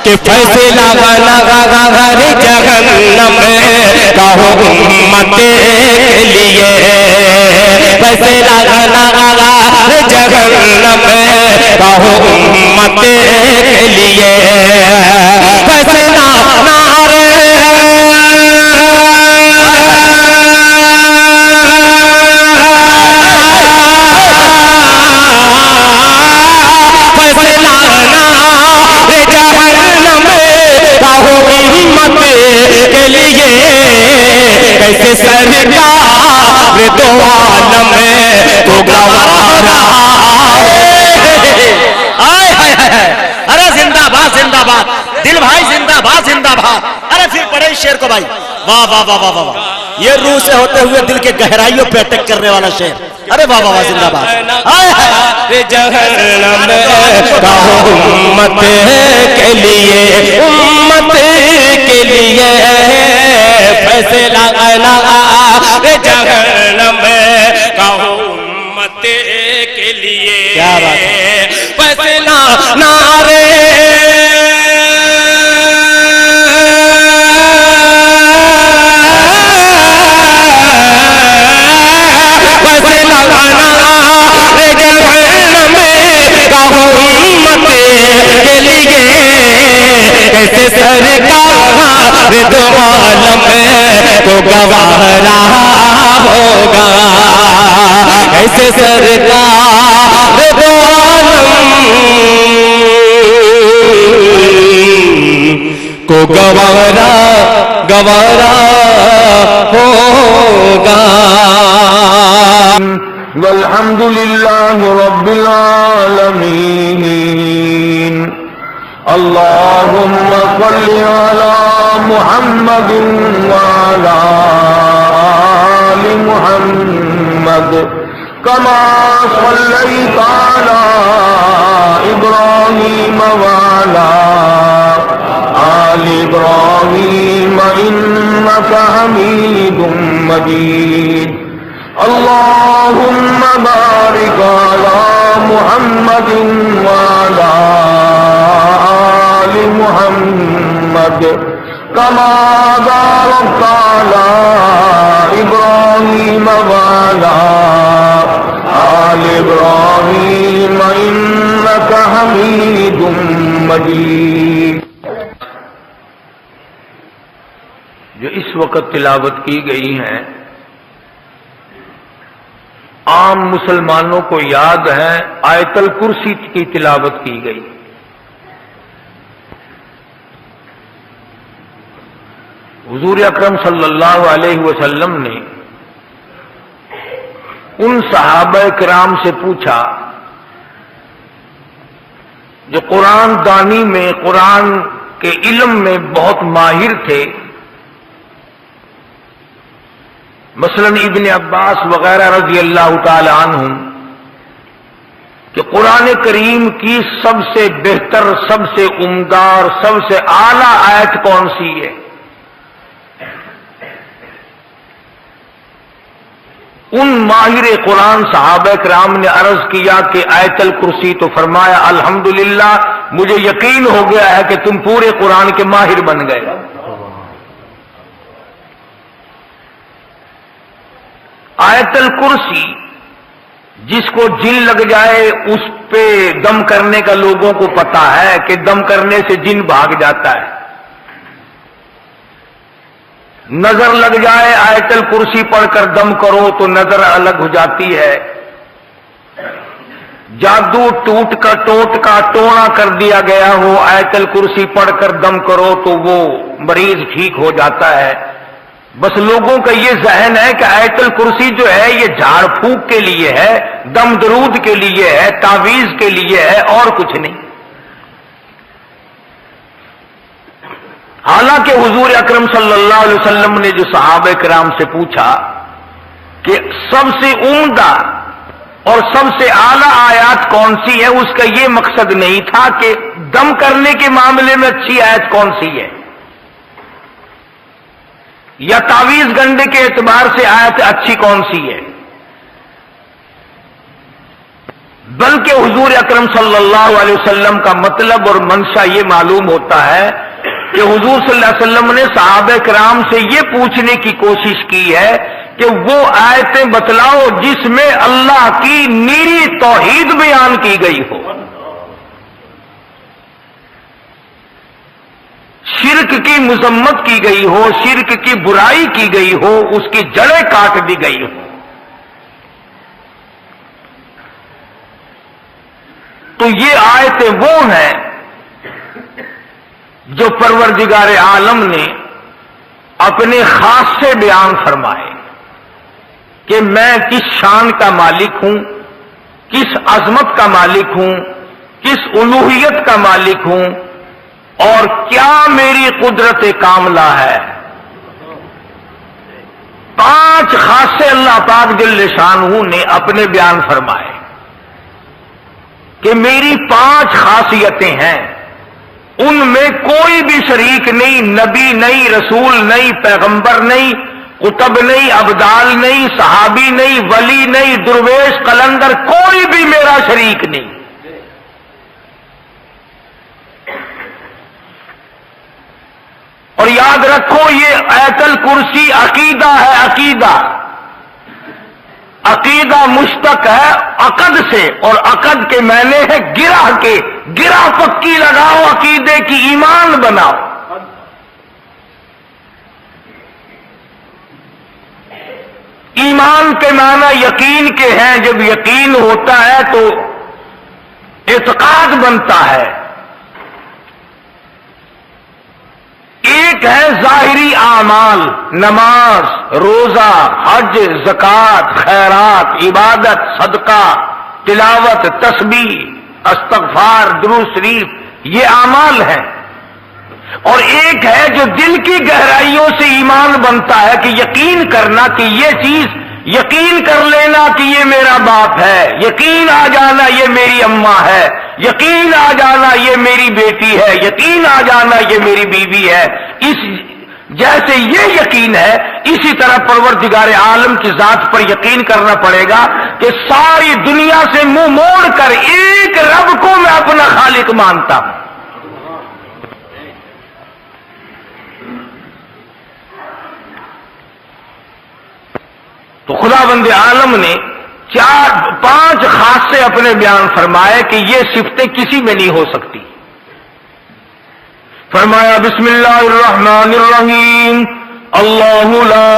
کہ فیصلہ ہر جہنم کہو امت کے لیے، فیصلہ ہر جہنم کہو امت کے لیے، فیصلہ کیسے سرکار دو عالم کو گوارا ارے زندہ باد زندہ باد دل بھائی، زندہ باد زندہ باد. ارے پھر پڑھے اس شعر کو بھائی. واہ واہ واہ واہ واہ، یہ روح سے ہوتے ہوئے دل کے گہرائیوں پہ اٹیک کرنے والا شعر. ارے واہ واہ واہ زندہ باد. جہنم کہو امت کے لیے، امت کے لیے فیصلہ جہنم کہو امت کے لیے. کیا بات ہے، فیصلہ نعرے کیسے سرکار دو عالم کو گوارا ہوگا، کیسے سرکار دو عالم کو گوارا ہوگا. والحمد للہ رب العالمین. اللہم صل علی محمد وعلی آل محمد کما صلیت علی ابراہیم وعلی آل ابراہیم انک حمید مجید. اللہم بارک علی محمد وعلی آل محمد کما بارکت علی ابراہیم وعلی آل ابراہیم انک حمید مجید. جو اس وقت تلاوت کی گئی ہیں عام مسلمانوں کو یاد ہے، آیت الکرسی کی تلاوت کی گئی. حضور اکرم صلی اللہ علیہ وسلم نے ان صحابہ کرام سے پوچھا جو قرآن دانی میں، قرآن کے علم میں بہت ماہر تھے، مثلا ابن عباس وغیرہ رضی اللہ تعالی عنہم، کہ قرآن کریم کی سب سے بہتر، سب سے عمدہ اور سب سے اعلیٰ آیت کون سی ہے؟ ان ماہر قرآن صحابہ کرام نے عرض کیا کہ آیت الکرسی، تو فرمایا الحمدللہ مجھے یقین ہو گیا ہے کہ تم پورے قرآن کے ماہر بن گئے. آیت الکرسی جس کو جن لگ جائے اس پہ دم کرنے کا لوگوں کو پتا ہے کہ دم کرنے سے جن بھاگ جاتا ہے. نظر لگ جائے آیت الکرسی پڑھ کر دم کرو تو نظر الگ ہو جاتی ہے. جادو ٹوٹ کا ٹونا کر دیا گیا ہو، آیت الکرسی پڑھ کر دم کرو تو وہ مریض ٹھیک ہو جاتا ہے. بس لوگوں کا یہ ذہن ہے کہ آیت الکرسی جو ہے یہ جھاڑ پھونک کے لیے ہے، دم درود کے لیے ہے، تعویذ کے لیے ہے، اور کچھ نہیں. حالانکہ حضور اکرم صلی اللہ علیہ وسلم نے جو صحابہ کرام سے پوچھا کہ سب سے عمدہ اور سب سے اعلیٰ آیات کون سی ہے، اس کا یہ مقصد نہیں تھا کہ دم کرنے کے معاملے میں اچھی آیت کون سی ہے یا تعویذ گنڈے کے اعتبار سے آیت اچھی کون سی ہے. بلکہ حضور اکرم صلی اللہ علیہ وسلم کا مطلب اور منشا یہ معلوم ہوتا ہے کہ حضور صلی اللہ علیہ وسلم نے صحابہ کرام سے یہ پوچھنے کی کوشش کی ہے کہ وہ آیتیں بتلاؤ جس میں اللہ کی نیری توحید بیان کی گئی ہو، شرک کی مذمت کی گئی ہو، شرک کی برائی کی گئی ہو، اس کی جڑیں کاٹ دی گئی ہو۔ تو یہ آیتیں وہ ہیں جو پروردگار عالم نے اپنے خاص سے بیان فرمائے کہ میں کس شان کا مالک ہوں، کس عظمت کا مالک ہوں، کس الوہیت کا مالک ہوں، اور کیا میری قدرت کاملہ ہے۔ 5 خاصے اللہ پاک جل شانہ نے اپنے بیان فرمائے کہ میری 5 خاصیتیں ہیں، ان میں کوئی بھی شریک نہیں، نبی نہیں، رسول نہیں، پیغمبر نہیں، قطب نہیں، ابدال نہیں، صحابی نہیں، ولی نہیں، درویش، قلندر، کوئی بھی میرا شریک نہیں۔ اور یاد رکھو یہ آیت الکرسی عقیدہ ہے، عقیدہ عقیدہ مشتق ہے عقد سے، اور عقد کے معنی ہے گرہ کے، گرہ پکی لگاؤ عقیدے کی، ایمان بناؤ۔ ایمان کے معنی یقین کے ہیں، جب یقین ہوتا ہے تو اعتقاد بنتا ہے۔ ایک ہے ظاہری اعمال، نماز، روزہ، حج، زکوٰۃ، خیرات، عبادت، صدقہ، تلاوت، تسبیح، استغفار، درود شریف، یہ اعمال ہیں۔ اور ایک ہے جو دل کی گہرائیوں سے ایمان بنتا ہے کہ یقین کرنا کہ یہ چیز، یقین کر لینا کہ یہ میرا باپ ہے، یقین آ جانا یہ میری اماں ہے، یقین آ جانا یہ میری بیٹی ہے، یقین آ جانا یہ میری بیوی ہے۔ اس جیسے یہ یقین ہے، اسی طرح پروردگار عالم کی ذات پر یقین کرنا پڑے گا کہ ساری دنیا سے منہ موڑ کر ایک رب کو میں اپنا خالق مانتا ہوں۔ تو خدا بند عالم نے 5 خاصے اپنے بیان فرمائے کہ یہ صفتیں کسی میں نہیں ہو سکتی۔ فرمایا بسم اللہ الرحمن الرحیم، اللہ لا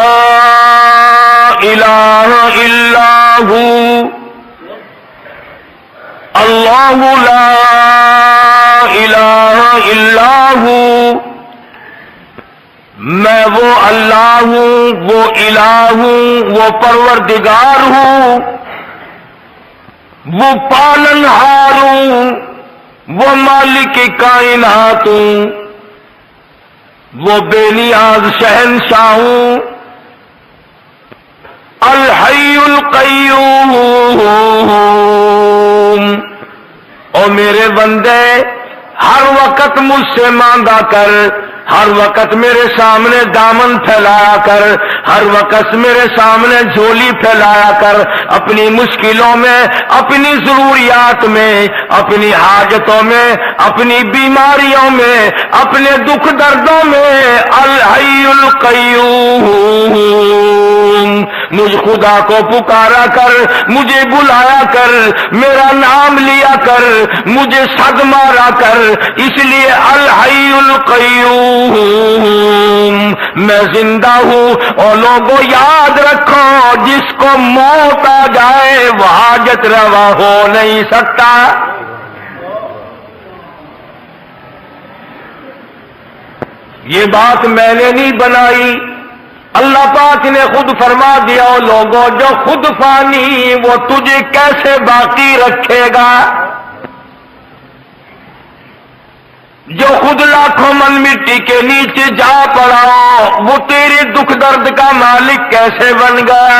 الہ الا ہو، اللہ لا الہ الا ہو، میں وہ اللہ ہوں، وہ الہ ہوں، وہ پروردگار ہوں، وہ پالنہار ہوں، وہ مالک کائنات ہوں، وہ بے نیاز شہنشاہ ہوں، الحی القیوم۔ او میرے بندے ہر وقت مجھ سے مانگا کر، ہر وقت میرے سامنے دامن پھیلایا کر، ہر وقت میرے سامنے جھولی پھیلایا کر، اپنی مشکلوں میں، اپنی ضروریات میں، اپنی حاجتوں میں، اپنی بیماریوں میں، اپنے دکھ دردوں میں۔ الحی القیوم، مجھ خدا کو پکارا کر، مجھے بلایا کر، میرا نام لیا کر، مجھے صد مارا کر، اس لیے الحی القیوم، میں زندہ ہوں۔ اور لوگوں یاد رکھو، جس کو موت آ جائے وہ حاجت روا ہو نہیں سکتا۔ یہ بات میں نے نہیں بنائی، اللہ پاک نے خود فرما دیا۔ لوگوں جو خود فانی وہ تجھے کیسے باقی رکھے گا؟ جو خود لاکھوں من مٹی کے نیچے جا پڑا وہ تیرے دکھ درد کا مالک کیسے بن گیا؟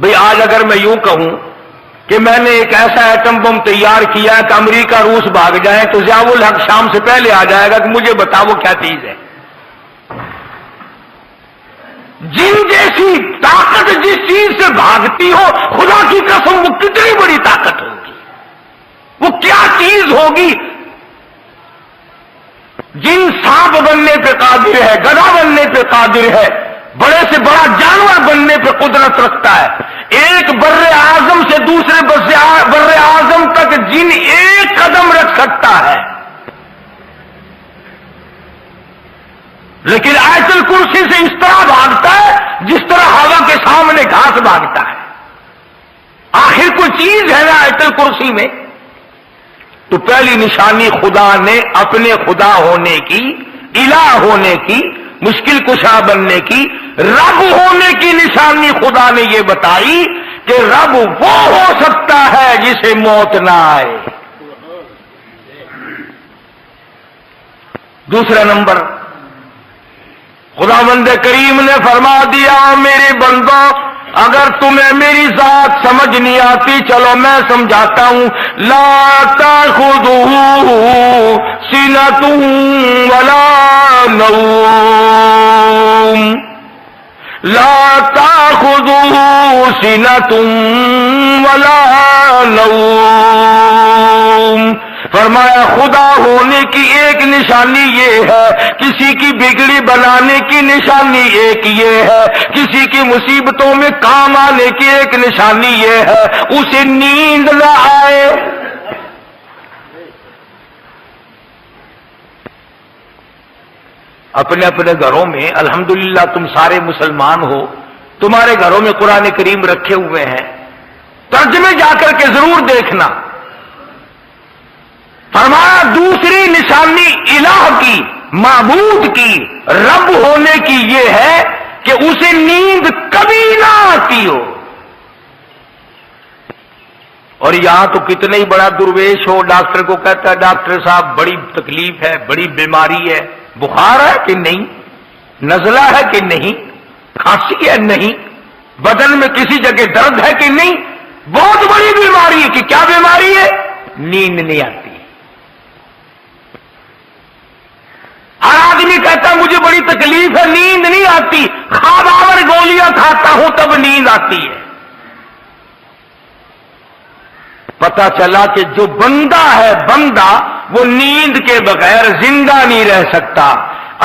بھئی آج اگر میں یوں کہوں کہ میں نے ایک ایسا ایٹم بم تیار کیا ہے کہ امریکہ روس بھاگ جائیں تو ضیاء الحق شام سے پہلے آ جائے گا کہ مجھے بتا وہ کیا چیز ہے. جن جیسی طاقت جس چیز سے بھاگتی ہو، خدا کی قسم وہ کتنی بڑی طاقت ہوگی، وہ کیا چیز ہوگی. جن سانپ بننے پہ قادر ہے، گدھا بننے پہ قادر ہے، بڑے سے بڑا جانور بننے پہ قدرت رکھتا ہے. ایک بر اعظم سے دوسرے بر اعظم تک جن ایک قدم رکھ سکتا ہے، لیکن آیت الکرسی سے اس طرح بھاگتا ہے جس طرح ہوا کے سامنے گھاس بھاگتا ہے. آخر کوئی چیز ہے نا آیت الکرسی میں. تو پہلی نشانی خدا نے اپنے خدا ہونے کی، الہ ہونے کی، مشکل کشا بننے کی، رب ہونے کی نشانی خدا نے یہ بتائی کہ رب وہ ہو سکتا ہے جسے موت نہ آئے. دوسرا نمبر، خداوند کریم نے فرما دیا میرے بندوں اگر تمہیں میری ذات سمجھ نہیں آتی چلو میں سمجھاتا ہوں. لا تأخذہ سنۃ ولا نوم، لا تأخذہ سنۃ ولا نوم. فرمایا خدا ہونے کی ایک نشانی یہ ہے، کسی کی بگڑی بنانے کی نشانی ایک یہ ہے، کسی کی مصیبتوں میں کام آنے کی ایک نشانی یہ ہے اسے نیند نہ آئے. اپنے اپنے گھروں میں الحمدللہ تم سارے مسلمان ہو، تمہارے گھروں میں قرآن کریم رکھے ہوئے ہیں، ترجمے جا کر کے ضرور دیکھنا. فرمایا دوسری نشانی الہ کی، معبود کی، رب ہونے کی یہ ہے کہ اسے نیند کبھی نہ آتی ہو. اور یہاں تو کتنے ہی بڑا درویش ہو ڈاکٹر کو کہتا ہے ڈاکٹر صاحب بڑی تکلیف ہے، بڑی بیماری ہے، بخار ہے کہ نہیں، نزلہ ہے کہ نہیں، کھانسی ہے نہیں، بدن میں کسی جگہ درد ہے کہ نہیں، بہت بڑی بیماری ہے. کہ کیا بیماری ہے؟ نیند نہیں آتی. ہر آدمی کہتا مجھے بڑی تکلیف ہے، نیند نہیں آتی، خواب آور گولیاں کھاتا ہوں تب نیند آتی ہے. پتا چلا کہ جو بندہ ہے، بندہ وہ نیند کے بغیر زندہ نہیں رہ سکتا.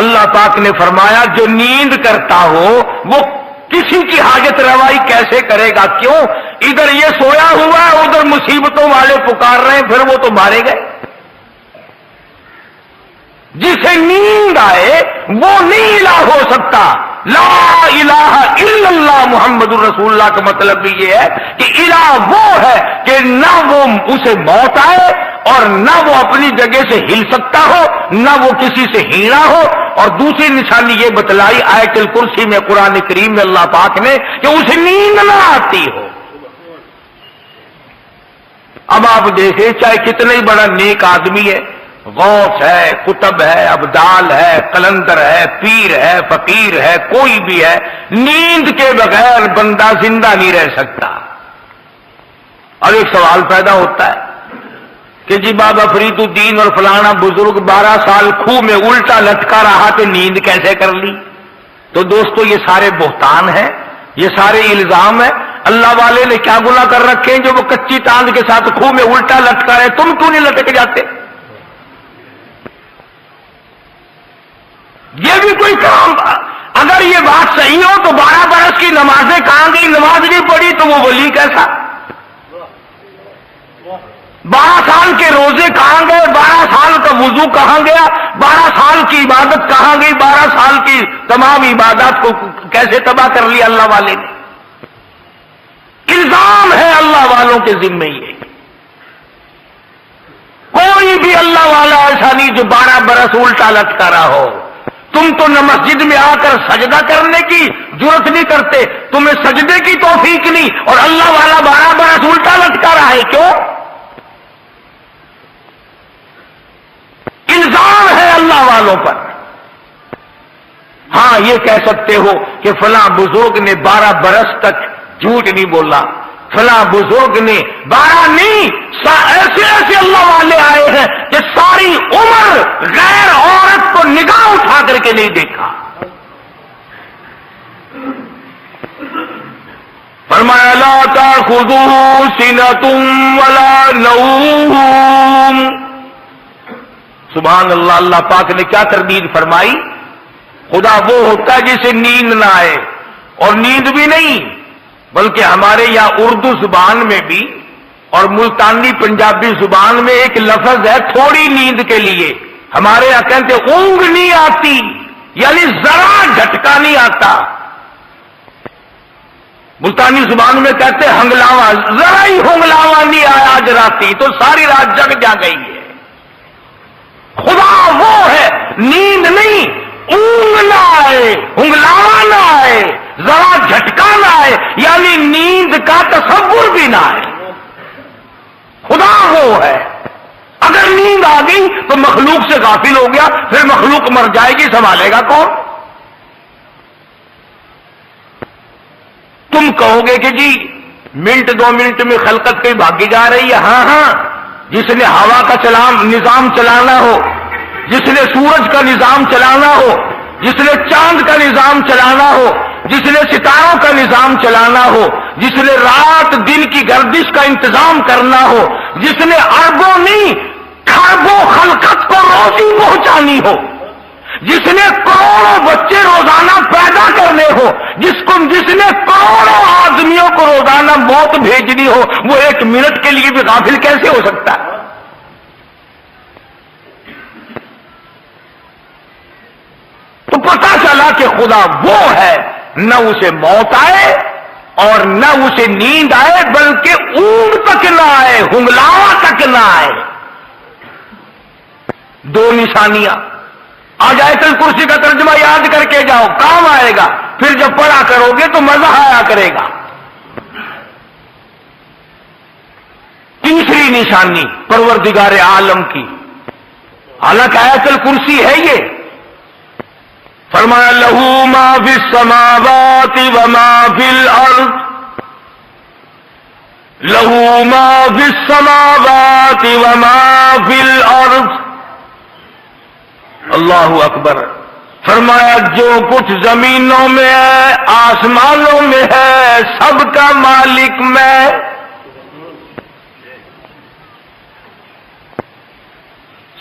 اللہ پاک نے فرمایا جو نیند کرتا ہو وہ کسی کی حاجت روائی کیسے کرے گا؟ کیوں؟ ادھر یہ سویا ہوا ہے، ادھر مصیبتوں والے پکار رہے ہیں، پھر وہ تو مارے گئے. جسے نیند آئے وہ نہیں الہ ہو سکتا. لا الہ الا اللہ محمد الرسول اللہ کا مطلب بھی یہ ہے کہ الہ وہ ہے کہ نہ وہ اسے موت آئے اور نہ وہ اپنی جگہ سے ہل سکتا ہو، نہ وہ کسی سے ہینا ہو. اور دوسری نشانی یہ بتلائی آیت الکرسی میں قرآن کریم میں اللہ پاک نے کہ اسے نیند نہ آتی ہو. اب آپ دیکھیں چاہے کتنا ہی بڑا نیک آدمی ہے، غوث ہے، قطب ہے، ابدال ہے، قلندر ہے، پیر ہے، فقیر ہے، کوئی بھی ہے، نیند کے بغیر بندہ زندہ نہیں رہ سکتا. اور ایک سوال پیدا ہوتا ہے کہ جی بابا فرید الدین اور فلانا بزرگ 12 سال کھوہ میں الٹا لٹکا رہا تو نیند کیسے کر لی؟ تو دوستو یہ سارے بہتان ہیں، یہ سارے الزام ہیں. اللہ والے نے کیا گناہ کر رکھے ہیں جو وہ کچی تاند کے ساتھ کھوہ میں الٹا لٹکا رہے؟ تم کیوں نہیں لٹک جاتے؟ یہ بھی کوئی کام. اگر یہ بات صحیح ہو تو 12 برس کی نمازیں کہاں گئی؟ نماز نہیں پڑھی تو وہ ولی کیسا؟ 12 سال کے روزے کہاں گئے؟ 12 سال کا وضو کہاں گیا؟ 12 سال کی عبادت کہاں گئی؟ 12 سال کی تمام عبادات کو کیسے تباہ کر لیا اللہ والے نے؟ الزام ہے اللہ والوں کے ذمے یہ. کوئی بھی اللہ والا ایسا نہیں جو 12 برس الٹا لٹکا رہا ہو. تم تو نہ مسجد میں آ کر سجدہ کرنے کی جرت نہیں کرتے، تمہیں سجدے کی توفیق نہیں، اور اللہ والا 12 برس الٹا لٹکا رہا ہے. کیوں؟ الزام ہے اللہ والوں پر. ہاں یہ کہہ سکتے ہو کہ فلاں بزرگ نے 12 برس تک جھوٹ نہیں بولا، فلاں بزرگ نے 12 نہیں، ایسے ایسے اللہ والے آئے ہیں کہ ساری عمر غیر عورت کو نگاہ اٹھا کر کے نہیں دیکھا۔ فرمایا لا تأخذوه سنة ولا نوم۔ سبحان اللہ، اللہ پاک نے کیا تردید فرمائی؟ خدا وہ ہوتا ہے جسے نیند نہ آئے، اور نیند بھی نہیں بلکہ ہمارے یہاں اردو زبان میں بھی اور ملتانی پنجابی زبان میں ایک لفظ ہے تھوڑی نیند کے لیے، ہمارے یہاں کہتے اونگ نہیں آتی، یعنی ذرا جھٹکا نہیں آتا۔ ملتانی زبان میں کہتے ہنگلاوا، ذرا ہی ہنگلاوا نہیں آیا آج راتی تو ساری رات جگ جا گئی ہے۔ خدا وہ ہے، نیند نہیں، اونگ نہ آئے، ہنگلاوا نہ آئے، ذرا جھٹکا نہ آئے، یعنی نیند کا تصور بھی نہ آئے۔ خدا وہ ہے، اگر نیند آ گئی تو مخلوق سے غافل ہو گیا، پھر مخلوق مر جائے گی، سنبھالے گا کون؟ تم کہو گے کہ جی منٹ 2 منٹ میں خلقت کہیں بھاگی جا رہی ہے۔ ہاں ہاں، جس نے ہوا کا نظام چلانا ہو، جس نے سورج کا نظام چلانا ہو، جس نے چاند کا نظام چلانا ہو، جس نے ستاروں کا نظام چلانا ہو، جس نے رات دن کی گردش کا انتظام کرنا ہو، جس نے اربوں نہیں کھربوں خلقت کو روزی پہنچانی ہو، جس نے کروڑوں بچے روزانہ پیدا کرنے ہو، جس نے کروڑوں آدمیوں کو روزانہ موت بھیجنی ہو، وہ 1 منٹ کے لیے بھی غافل کیسے ہو سکتا ہے؟ تو پتہ چلا کہ خدا وہ ہے، نہ اسے موت آئے اور نہ اسے نیند آئے، بلکہ اونگ تک نہ آئے، ہنگلاوا تک نہ آئے۔ 2 نشانیاں۔ آج آیت الکرسی کا ترجمہ یاد کر کے جاؤ، کام آئے گا، پھر جب پڑھا کرو گے تو مزہ آیا کرے گا۔ تیسری نشانی پروردگار عالم کی، حالانکہ آیت الکرسی ہے یہ، فرمایا لہو ما فی السماوات وما فی الارض، لہو ما فی السماوات وما فی الارض۔ اللہ اکبر۔ فرمایا جو کچھ زمینوں میں ہے، آسمانوں میں ہے، سب کا مالک میں۔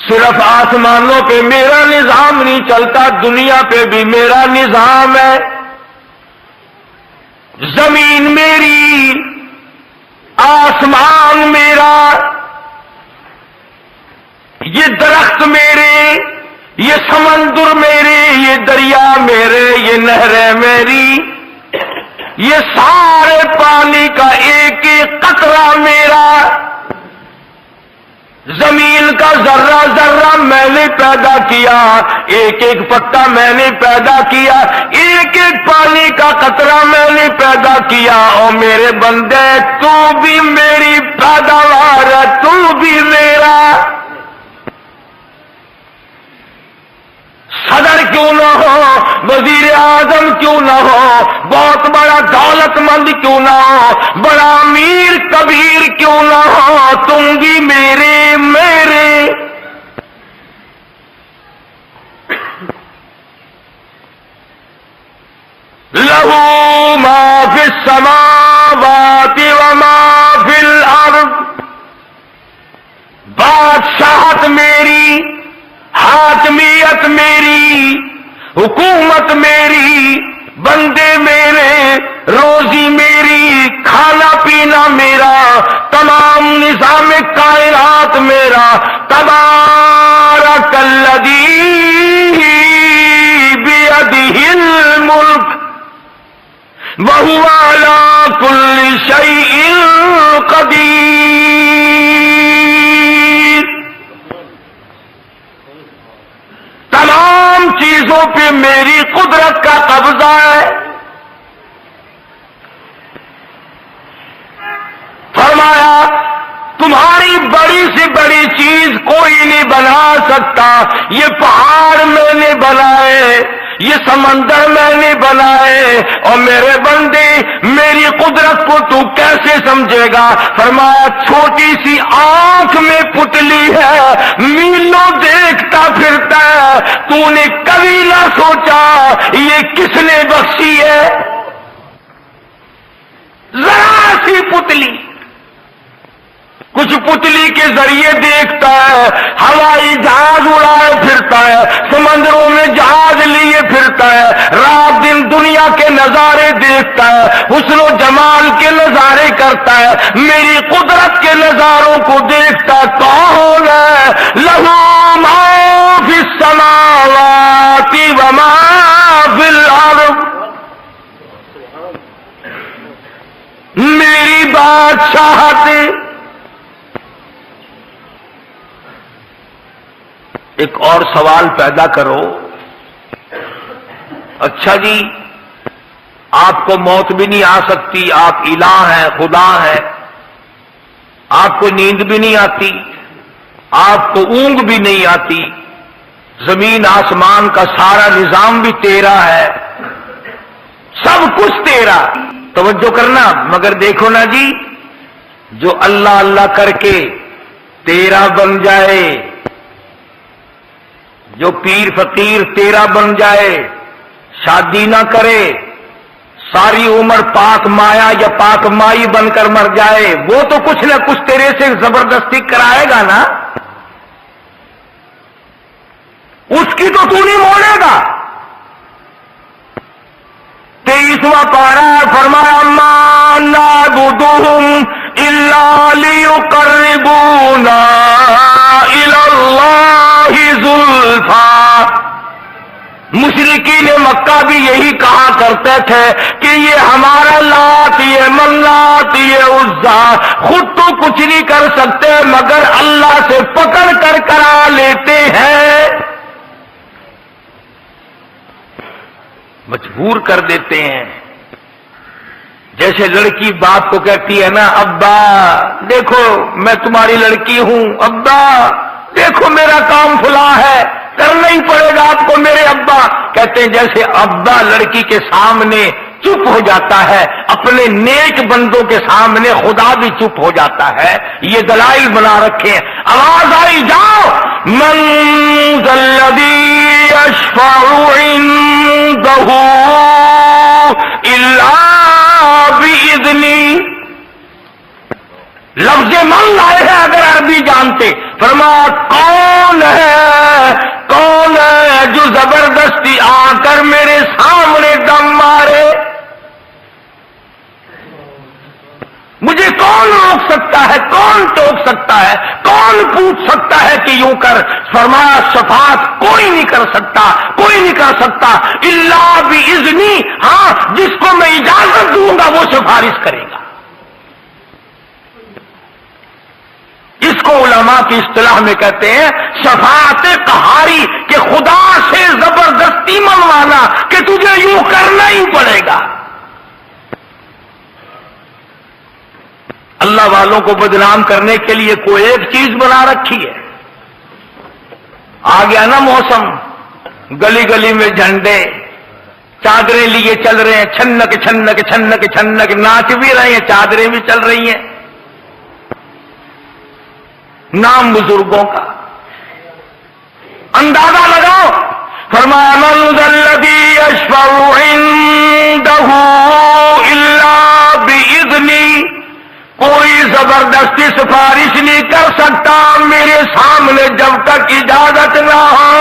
صرف آسمانوں پہ میرا نظام نہیں چلتا، دنیا پہ بھی میرا نظام ہے۔ زمین میری، آسمان میرا، یہ درخت میرے، یہ سمندر میرے، یہ دریا میرے، یہ نہریں میری، یہ سارے پانی کا ایک ایک قطرہ میرا۔ زمین کا ذرہ ذرہ میں نے پیدا کیا، ایک ایک پتا میں نے پیدا کیا، ایک ایک پانی کا قطرہ میں نے پیدا کیا۔ اور میرے بندے تو بھی میری پیداوار ہے، تو بھی میرا۔ صدر کیوں نہ ہو، وزیر اعظم کیوں نہ ہو، بہت بڑا دولت مند کیوں نہ ہو، بڑا امیر کبیر کیوں نہ ہو، تم بھی میرے میرے۔ لہو ما فی السماوات وما فی الارض۔ بادشاہت میری، حاکمیت میری، حکومت میری، بندے میرے، روزی میری، کھانا پینا میرا، تمام نظام کائنات میرا۔ تبارک الذی بیدہ الملک وہو علی کل شیء قدیر۔ تمام چیزوں پہ میری قدرت کا قبضہ ہے۔ فرمایا تمہاری بڑی سے بڑی چیز کوئی نہیں بنا سکتا، یہ پہاڑ میں نے بنائے، یہ سمندر میں نے بنائے، اور میرے بندے میری قدرت کو تو کیسے سمجھے گا؟ فرمایا چھوٹی سی آنکھ میں پتلی ہے، میلوں دیکھتا پھرتا ہے، تو نے کبھی نہ سوچا یہ کس نے بخشی ہے؟ ذرا سی پتلی، کچھ پتلی کے ذریعے دیکھتا ہے، ہوائی جہاز اڑائے پھرتا ہے، سمندروں میں جہاز لیے پھرتا ہے، رات دن دنیا کے نظارے دیکھتا ہے، حسن و جمال کے نظارے کرتا ہے، میری قدرت کے نظاروں کو دیکھتا ہے۔ کون ہے؟ لہو ما فی السماوات وما فی الارض، میری بادشاہت۔ ایک اور سوال پیدا کرو، اچھا جی آپ کو موت بھی نہیں آ سکتی، آپ الہ ہیں، خدا ہیں، آپ کو نیند بھی نہیں آتی، آپ کو اونگ بھی نہیں آتی، زمین آسمان کا سارا نظام بھی تیرا ہے، سب کچھ تیرا، توجہ کرنا، مگر دیکھو نا جی، جو اللہ اللہ کر کے تیرا بن جائے، جو پیر فقیر تیرا بن جائے، شادی نہ کرے، ساری عمر پاک مایا یا پاک مائی بن کر مر جائے، وہ تو کچھ نہ کچھ تیرے سے زبردستی کرائے گا نا، اس کی تو نہیں موڑے گا۔ 23واں پارہ فرمایا ما نعبدہم الا لیقربونا الی اللہ زلفیٰ، مشرکین مکہ بھی یہی کہا کرتے تھے کہ یہ ہمارا لات، یہ منات، یہ عزا خود تو کچھ نہیں کر سکتے مگر اللہ سے پکڑ کر کرا لیتے ہیں، مجبور کر دیتے ہیں۔ جیسے لڑکی باپ کو کہتی ہے نا، ابا دیکھو میں تمہاری لڑکی ہوں، ابا دیکھو میرا کام فلاں ہے، کرنا ہی پڑے گا آپ کو میرے ابا، کہتے ہیں جیسے ابا لڑکی کے سامنے چپ ہو جاتا ہے، اپنے نیک بندوں کے سامنے خدا بھی چپ ہو جاتا ہے، یہ دلائل بنا رکھے ہیں۔ آواز آئی جاؤ، من ذا الذی یشفع عنده الا باذنہ، لفظ من لائے ہیں اگر عربی جانتے، فرمایا کون ہے جو زبردستی آ کر میرے سامنے دم مارے؟ مجھے کون روک سکتا ہے، کون ٹوک سکتا ہے، کون پوچھ سکتا ہے کہ یوں کر؟ فرمایا شفاعت کوئی نہیں کر سکتا، کوئی نہیں کر سکتا الا باذنی، ہاں جس کو میں اجازت دوں گا وہ سفارش کرے گا۔ اس کو علماء کی اصطلاح میں کہتے ہیں شفاعت قہاری، کہ خدا سے زبردستی منوانا کہ تجھے یوں کرنا ہی پڑے گا۔ اللہ والوں کو بدنام کرنے کے لیے کوئی ایک چیز بنا رکھی ہے، آ گیا نا موسم، گلی گلی میں جھنڈے، چادریں لیے چل رہے ہیں، چھنک چھنک چھنک چھنک، ناچ بھی رہے ہیں، چادریں بھی چل رہی ہیں، نام بزرگوں کا اندازہ لگاؤ۔ فرمایا من ذا الذی یشفع عنده الا باذنہ، کوئی زبردستی سفارش نہیں کر سکتا میرے سامنے جب تک اجازت نہ ہو۔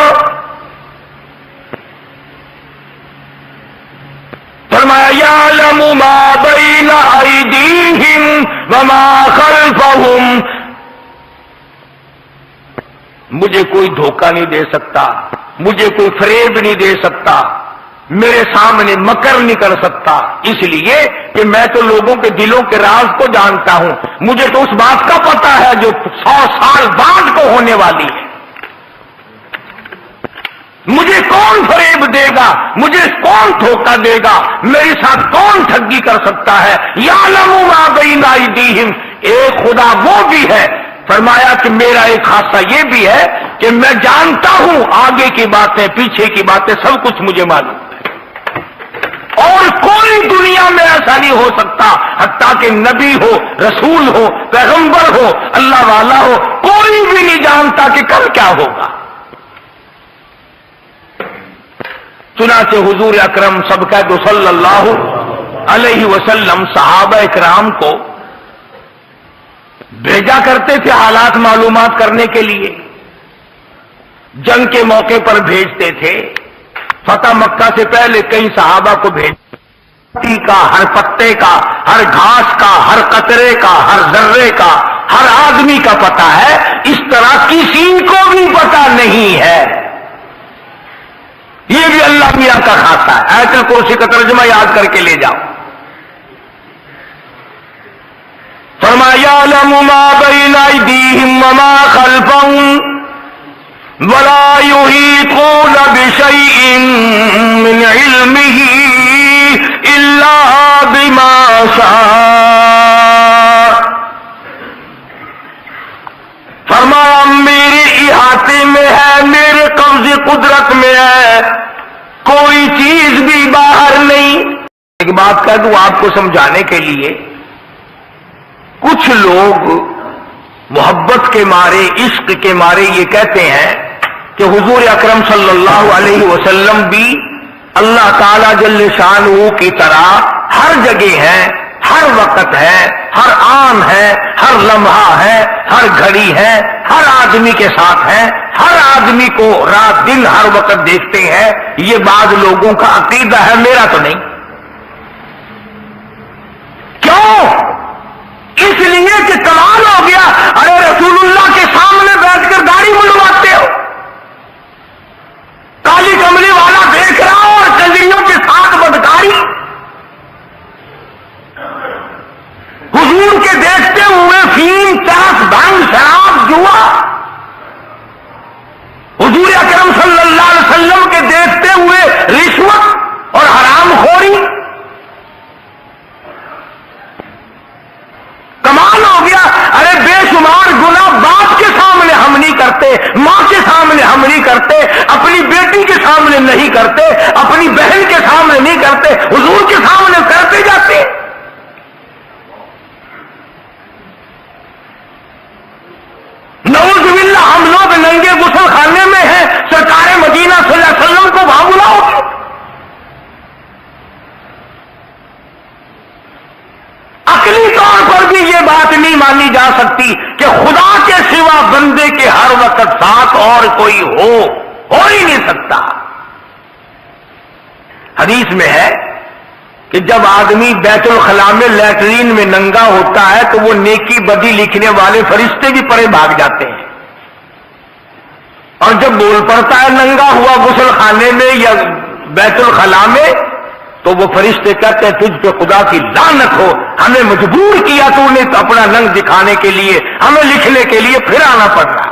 فرمایا یعلم ما بین ایدیہم وما خلفہم، مجھے کوئی دھوکہ نہیں دے سکتا، مجھے کوئی فریب نہیں دے سکتا، میرے سامنے مکر نہیں کر سکتا، اس لیے کہ میں تو لوگوں کے دلوں کے راز کو جانتا ہوں، مجھے تو اس بات کا پتا ہے جو 100 سال بعد کو ہونے والی ہے۔ مجھے کون فریب دے گا، مجھے کون دھوکہ دے گا، میرے ساتھ کون ٹھگی کر سکتا ہے؟ یعلم ما بین ایدیہم، ایک خدا وہ بھی ہے، فرمایا کہ میرا ایک خاصہ یہ بھی ہے کہ میں جانتا ہوں آگے کی باتیں پیچھے کی باتیں سب کچھ مجھے معلوم ہے، اور کوئی دنیا میں ایسا نہیں ہو سکتا، حتیٰ کہ نبی ہو، رسول ہو، پیغمبر ہو، اللہ والا ہو، کوئی بھی نہیں جانتا کہ کل کیا ہوگا۔ چنانچہ حضور اکرم سب کہہ صلی اللہ علیہ وسلم صحابہ اکرام کو بھیجا کرتے تھے حالات معلومات کرنے کے لیے، جنگ کے موقع پر بھیجتے تھے۔ فتح مکہ سے پہلے کئی صحابہ کو بھیج کا، ہر پتے کا، ہر گھاس کا، ہر قطرے کا، ہر ذرے کا، ہر آدمی کا پتہ ہے، اس طرح کسی کو بھی پتہ نہیں ہے۔ یہ بھی اللہ میاں کا خاصہ ہے۔ آیت الکرسی کا ترجمہ یاد کر کے لے جاؤ۔ فرمایا یعلم ما بین ایدیہم وما خلفہم ولا یحیطون بشیء من علمہ الا بما شاء۔ فرمایا میرے احاطے میں ہے، میرے قبض قدرت میں ہے، کوئی چیز بھی باہر نہیں۔ ایک بات کہہ دوں آپ کو سمجھانے کے لیے، کچھ لوگ محبت کے مارے، عشق کے مارے یہ کہتے ہیں کہ حضور اکرم صلی اللہ علیہ وسلم بھی اللہ تعالی جل شانہ کی طرح ہر جگہ ہے، ہر وقت ہے، ہر آن ہے، ہر لمحہ ہے، ہر گھڑی ہے، ہر آدمی کے ساتھ ہے، ہر آدمی کو رات دن ہر وقت دیکھتے ہیں۔ یہ بعض لوگوں کا عقیدہ ہے، میرا تو نہیں۔ کیوں؟ اس لیے کہ کمال ہو گیا، ارے رسول اللہ کے سامنے بیٹھ کر داڑھی منڈواتے ہو، کالی کملی والا دیکھ رہا ہو اور کنجریوں کے ساتھ بدکاری، حضور کے دیکھتے ہوئے فیم، چرس، بھنگ، شراب، جوا، حضور اکرم صلی اللہ علیہ وسلم کے دیکھتے ہوئے رشوت اور حرام خوری۔ کمال ہو گیا، ارے بے شمار گناہ باپ کے سامنے ہم نہیں کرتے، ماں کے سامنے ہم نہیں کرتے، اپنی بیٹی کے سامنے نہیں کرتے، اپنی بہن کے سامنے نہیں کرتے، حضور کے سامنے کرتے جاتے۔ نعوذ باللہ ہم لوگ ننگے غسل خانے میں ہیں، سرکار مدینہ صلی اللہ علیہ وسلم کو وہاں بلاؤ گے؟ عقلی طور پر بھی یہ بات نہیں مانی جا سکتی کہ خدا کے سوا بندے کے ہر وقت ساتھ اور کوئی ہو ہی نہیں سکتا۔ حدیث میں ہے کہ جب آدمی بیت الخلاء میں لیٹرین میں ننگا ہوتا ہے تو وہ نیکی بدی لکھنے والے فرشتے بھی پرے بھاگ جاتے ہیں، اور جب بول پڑتا ہے ننگا ہوا غسل خانے میں یا بیت الخلاء میں تو وہ فرشتے کہتے ہیں تجھ پہ خدا کی لعنت ہو، ہمیں مجبور کیا تو نے تو اپنا ننگ دکھانے کے لیے، ہمیں لکھنے کے لیے پھر آنا پڑ رہا ہے۔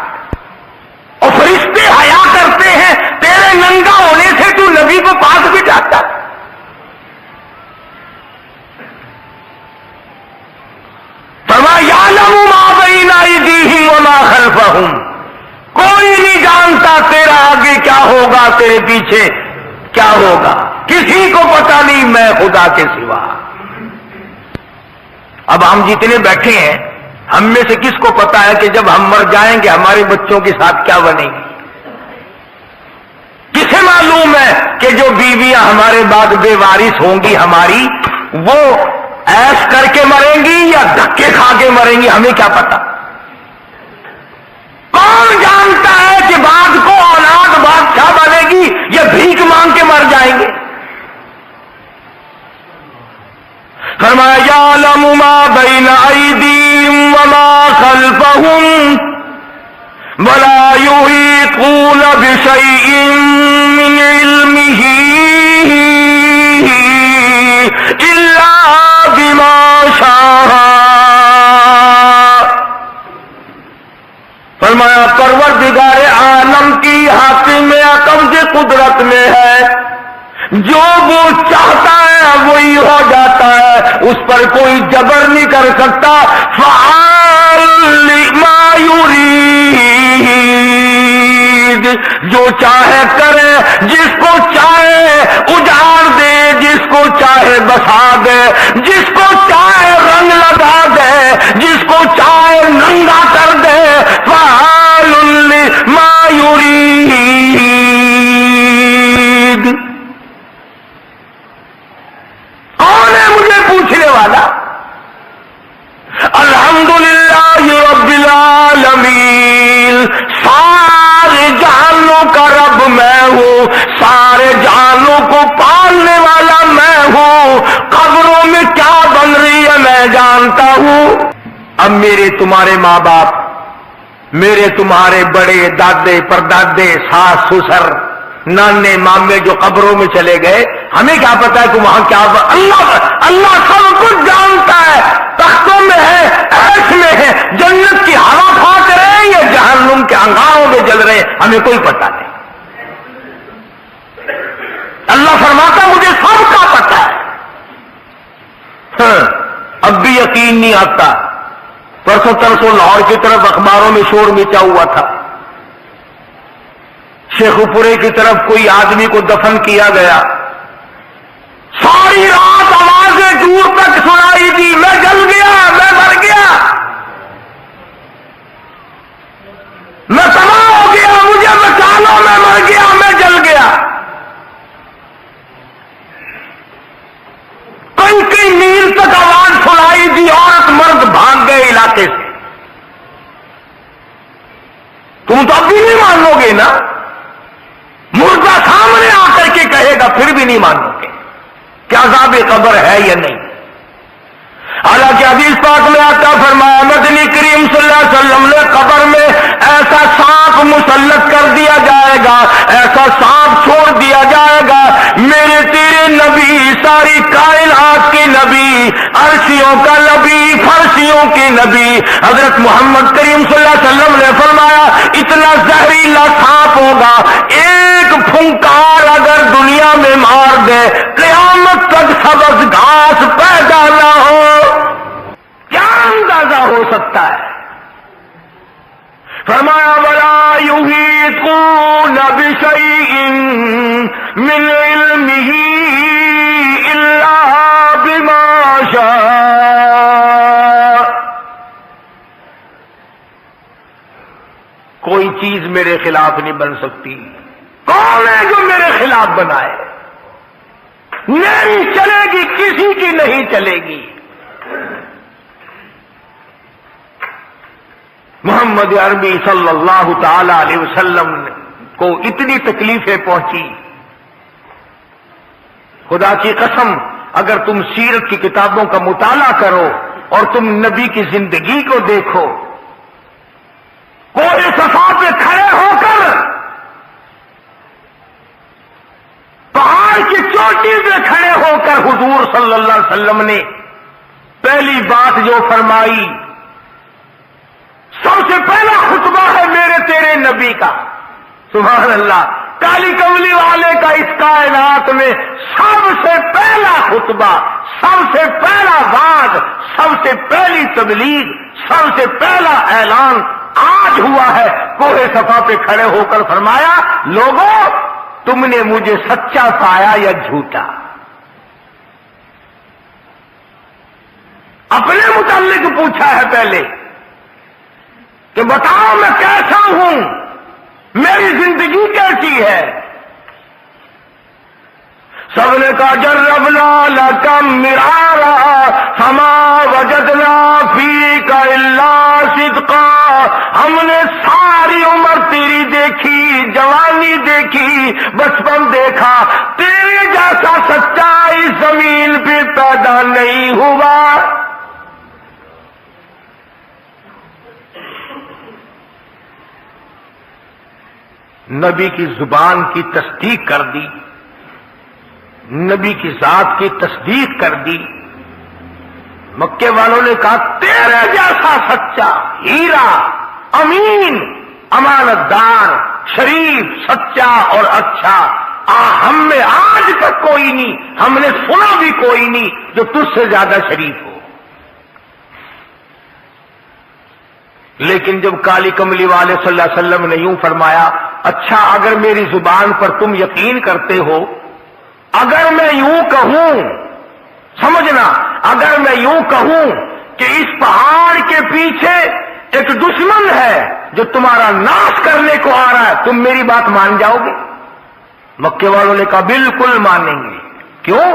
اور فرشتے حیا کرتے ہیں تیرے ننگا ہونے سے، تو نبی کو پاس بھی جاتا ہے۔ فرمایا یعلم ما بین ایدیہم وما خلفہم، کوئی نہیں جانتا تیرا آگے کیا ہوگا، تیرے پیچھے کیا ہوگا، کسی کو پتا نہیں میں خدا کے سوا۔ اب ہم جتنے بیٹھے ہیں ہم میں سے کس کو پتا ہے کہ جب ہم مر جائیں گے ہمارے بچوں کے ساتھ کیا بنے گی؟ کسے معلوم ہے کہ جو بیویاں ہمارے بعد بے وارث ہوں گی ہماری، وہ ایش کر کے مریں گی یا دھکے کھا کے مریں گی؟ ہمیں کیا پتا؟ کون جانتا ہے کہ بعد کو اولاد بادشاہ بنے گی یا بھیک مانگ کے مر جائیں گے؟ فرمایا یعلم ما بین ایدیہم وما خلفہم ولا یحیطون بشیء من علمہ الا بما شاء۔ فرمایا پروردگار عالم کی حاکم قبض قدرت میں ہے، جو وہ چاہتا ہے وہی ہو جاتا ہے، اس پر کوئی جبر نہیں کر سکتا۔ فعال لما یرید، جو چاہے کرے جس کو چاہے اجاڑ دے، جس کو چاہے بسا دے، جس کو چاہے رنگ لگا دے، جس کو چاہے ننگا کر دے، فعال لما یرید۔ کون ہے مجھے پوچھنے والا؟ الحمدللہ رب العالمین، سارے جہانوں کا رب میں ہوں، سارے جہانوں کو پالنے والا میں ہوں، قبروں میں کیا بن رہی ہے میں جانتا ہوں۔ اب میرے تمہارے ماں باپ، میرے تمہارے بڑے دادے پردادے ساس سسر نانے مامے جو قبروں میں چلے گئے، ہمیں کیا پتا ہے کہ وہاں کیا اللہ سب کچھ جانتا ہے۔ تختوں میں ہے، عرش میں ہے، جنت کی ہوا کھاک رہے ہیں یا جہنم کے انگاروں میں جل رہے ہیں، ہمیں کوئی پتا نہیں۔ اللہ فرماتا مجھے سب کا پتا ہے۔ ہاں، اب بھی یقین نہیں آتا۔ پرسوں ترسوں لاہور کی طرف اخباروں میں شور مچا ہوا تھا، شیخو پورے کی طرف کوئی آدمی کو دفن کیا گیا، ساری رات آوازیں دور تک سنائی دی، میں جل گیا، میں مر گیا، میں تباہ ہو گیا، مجھے بچا لو، میں مر گیا، میں جل گیا۔ کئی میل تک آواز سنائی دی، عورت مرد بھاگ گئے علاقے سے۔ تم تو اب بھی نہیں مانو گے نا، مردہ سامنے آ کر کے کہے گا پھر بھی نہیں مانو گے کیا عذاب قبر ہے یا نہیں۔ حالانکہ حدیث پاک میں آتا فرمایا مدنی کریم صلی اللہ علیہ وسلم نے قبر میں ایسا سانپ مسلط کر دیا جائے گا، ایسا سانپ چھوڑ دیا جائے گا، میرے تیرے نبی، ساری کائنات کے نبی، عرشیوں کا نبی، فرشیوں کے نبی حضرت محمد کریم صلی اللہ علیہ وسلم نے فرمایا اتنا زہریلا سانپ ہوگا، ایک پھنکار اگر دنیا میں مار دے قیامت تک سبز گھاس پیدا نہ ہو۔ کیا اندازہ ہو سکتا ہے؟ فرمایا وَلَا يُحِيطُونَ بِشَيْءٍ مِّنْ عِلْمِهِ إِلَّا بِمَا شَاءَ۔ کوئی چیز میرے خلاف نہیں بن سکتی۔ کون ہے جو میرے خلاف بنائے؟ نہیں چلے گی، کسی کی نہیں چلے گی۔ محمد عربی صلی اللہ تعالی علیہ وسلم کو اتنی تکلیفیں پہنچی، خدا کی قسم اگر تم سیرت کی کتابوں کا مطالعہ کرو اور تم نبی کی زندگی کو دیکھو، کوہ صفا پہ کھڑے ہو کر پہاڑ کی چوٹی پہ کھڑے ہو کر حضور صلی اللہ علیہ وسلم نے پہلی بات جو فرمائی، سب سے پہلا خطبہ ہے میرے تیرے نبی کا، سبحان اللہ، کالی کملی والے کا اس کائنات میں سب سے پہلا خطبہ، سب سے پہلا وعظ، سب سے پہلی تبلیغ، سب سے پہلا اعلان آج ہوا ہے۔ کوہ صفا پہ کھڑے ہو کر فرمایا لوگوں تم نے مجھے سچا پایا یا جھوٹا؟ اپنے متعلق پوچھا ہے پہلے کہ بتاؤ میں کیسا ہوں، میری زندگی کیسی ہے؟ سب نے کہا جربنا لکم مرارا فما وجدنا فیک الا صدقا، ہم نے ساری عمر تیری دیکھی، جوانی دیکھی، بچپن دیکھا، تیرے جیسا سچا اس زمین پہ پیدا نہیں ہوا۔ نبی کی زبان کی تصدیق کر دی، نبی کی ذات کی تصدیق کر دی۔ مکے والوں نے کہا تیرے جیسا سچا، ہیرا، امین، امانت دار، شریف، سچا اور اچھا ہم میں آج تک کوئی نہیں، ہم نے سنا بھی کوئی نہیں جو تجھ سے زیادہ شریف ہو۔ لیکن جب کالی کملی والے صلی اللہ علیہ وسلم نے یوں فرمایا اچھا اگر میری زبان پر تم یقین کرتے ہو، اگر میں یوں کہوں، سمجھنا، اگر میں یوں کہوں کہ اس پہاڑ کے پیچھے ایک دشمن ہے جو تمہارا ناش کرنے کو آ رہا ہے، تم میری بات مان جاؤ گے؟ مکے والوں نے کہا بالکل مانیں گے۔ کیوں؟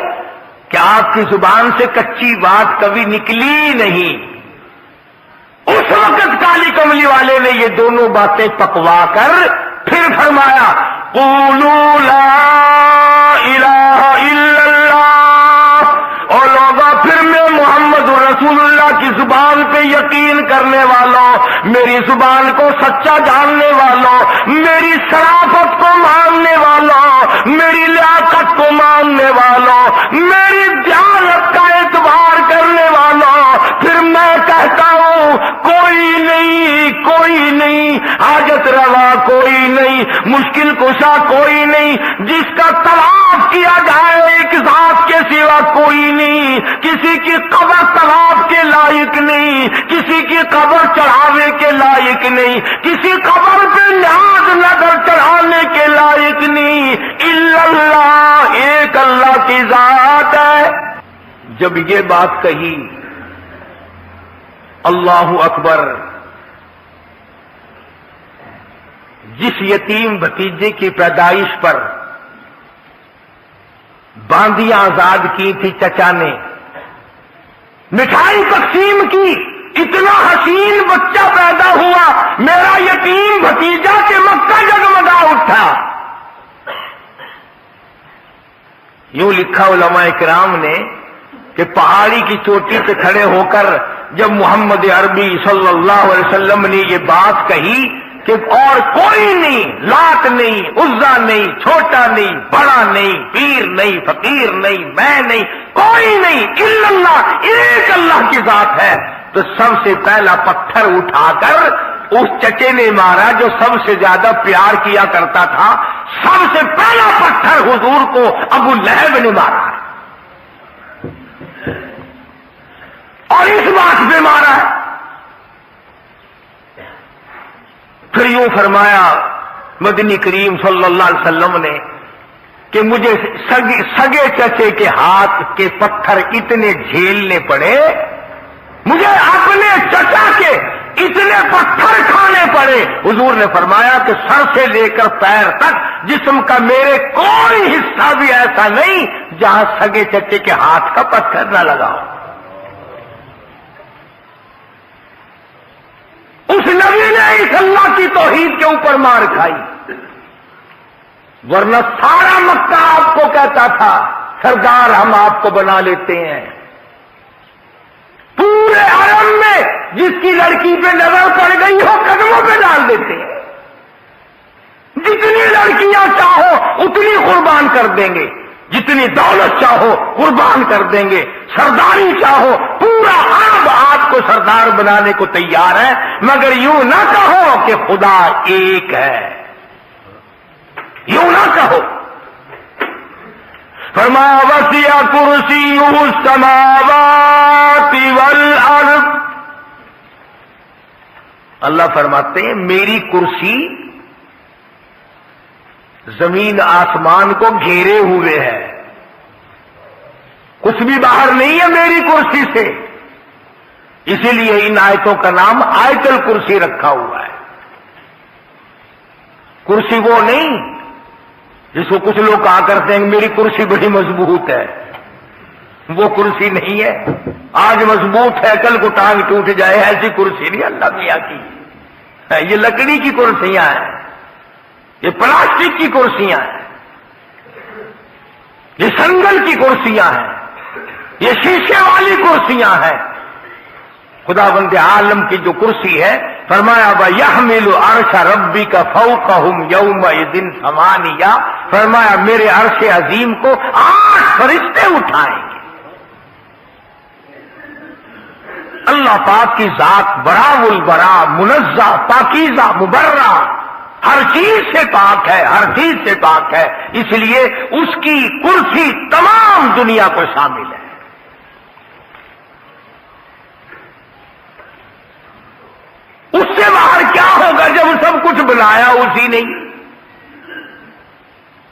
کہ آپ کی زبان سے کچی بات کبھی نکلی نہیں۔ اس وقت کالی کملی والے نے یہ دونوں باتیں پکوا کر پھر فرمایا قولوا لا الہ الا اللہ، اور لوگا پھر میں محمد رسول اللہ کی زبان پہ یقین کرنے والوں، میری زبان کو سچا جاننے والوں، میری شرافت کو ماننے والوں، میری لیاقت کو ماننے والوں، میری دیانت کا اعتبار کرنے والوں، پھر میں کہتا ہوں کوئی نہیں، کوئی نہیں، حاجت روا کوئی نہیں، مشکل کشا کوئی نہیں، جس کا طواف کیا جائے ایک ذات کے سوا کوئی نہیں، کسی کی قبر طواف کے لائق نہیں، کسی کی قبر چڑھانے کے لائق نہیں، کسی قبر پہ نیاز نظر چڑھانے کے لائق نہیں، الا اللہ، ایک اللہ کی ذات ہے۔ جب یہ بات کہی، اللہ اکبر، جس یتیم بھتیجے کی پیدائش پر باندیاں آزاد کی تھی چچا نے، مٹھائی تقسیم کی، اتنا حسین بچہ پیدا ہوا، میرا یتیم بھتیجا کہ مکہ جگمگا اٹھا۔ یوں لکھا علماء کرام نے کہ پہاڑی کی چوٹی پہ کھڑے ہو کر جب محمد عربی صلی اللہ علیہ وسلم نے یہ بات کہی کہ اور کوئی نہیں، لات نہیں، عزا نہیں، چھوٹا نہیں، بڑا نہیں، پیر نہیں، فقیر نہیں، میں نہیں، کوئی نہیں، الا اللہ، ایک اللہ کی ذات ہے، تو سب سے پہلا پتھر اٹھا کر اس چچے نے مارا جو سب سے زیادہ پیار کیا کرتا تھا۔ سب سے پہلا پتھر حضور کو ابو لہب نے مارا اور اس بات پہ مارا ہے۔ پھر یوں فرمایا مدنی کریم صلی اللہ علیہ وسلم نے کہ مجھے سگے چچے کے ہاتھ کے پتھر اتنے جھیلنے پڑے، مجھے اپنے چچا کے اتنے پتھر کھانے پڑے۔ حضور نے فرمایا کہ سر سے لے کر پیر تک جسم کا میرے کوئی حصہ بھی ایسا نہیں جہاں سگے چچے کے ہاتھ کا پتھر نہ لگاؤ۔ اس نبی نے اس اللہ کی توحید کے اوپر مار کھائی، ورنہ سارا مکہ آپ کو کہتا تھا سردار ہم آپ کو بنا لیتے ہیں۔ پورے عالم میں جس کی لڑکی پہ نظر پڑ گئی ہو قدموں پہ ڈال دیتے ہیں، جتنی لڑکیاں چاہو اتنی قربان کر دیں گے، جتنی دولت چاہو قربان کر دیں گے، سرداری چاہو پورا عرب آپ کو سردار بنانے کو تیار ہے، مگر یوں نہ کہو کہ خدا ایک ہے، یوں نہ کہو۔ فرمایا وسع کرسیہ السماوات والارض، اللہ فرماتے ہیں میری کرسی زمین آسمان کو گھیرے ہوئے ہے، کچھ بھی باہر نہیں ہے میری کرسی سے، اسی لیے ان آیتوں کا نام آیت الکرسی رکھا ہوا ہے۔ کرسی وہ نہیں جس کو کچھ لوگ کہا کرتے ہیں میری کرسی بڑی مضبوط ہے، وہ کرسی نہیں ہے، آج مضبوط ہے کل کو ٹانگ ٹوٹ جائے، ایسی کرسی نہیں اللہ میاں کی، یہ لکڑی کی کرسیاں ہیں، یہ پلاسٹک کی کرسیاں ہیں، یہ سنگل کی کرسیاں ہیں، یہ شیشے والی کرسیاں ہیں۔ خدا بند عالم کی جو کرسی ہے فرمایا وَيَحْمِلُ عَرْشَ رَبِّكَ فَوْقَهُمْ يَوْمَئِذٍ ثَمَانِيَةٌ، فرمایا میرے عرش عظیم کو 8 فرشتے اٹھائیں گے۔ اللہ پاک کی ذات براء البراء، منزہ، پاکیزہ، مبرہ، ہر چیز سے پاک ہے، ہر چیز سے پاک ہے، اس لیے اس کی کرسی تمام دنیا کو شامل ہے۔ اس سے باہر کیا ہوگا جب سب کچھ بنایا اسی نہیں؟